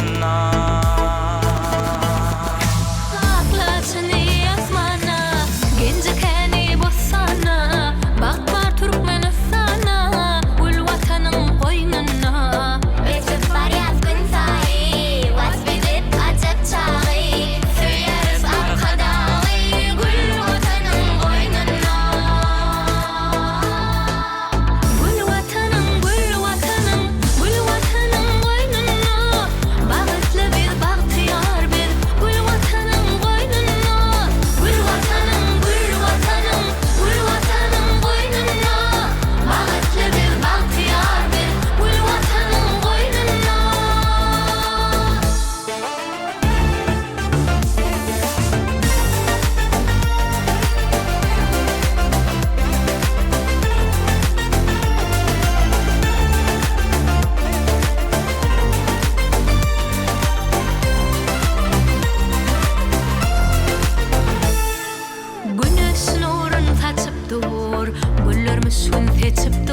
boynuna. Aklatını yazmana, gencekeni bossana, bakbar Türkmen sana, ul vatanın boynuna. Etibbar yazgın sahi, vasfedip acep çağı, süyeriz arkadağı, gül vatanın boynuna. Gül vatanın, gül vatanın, gül vatanın boynuna. Bağıtlı bir bahtiyar bir gül vatanın boynuna. Gül vatanın, gül vatanın, gül vatanın boynuna. Bağıtlı bir bahtiyar bir gül vatanın boynuna. Güneş nurun saçıp dur, güllerimiz sün seçip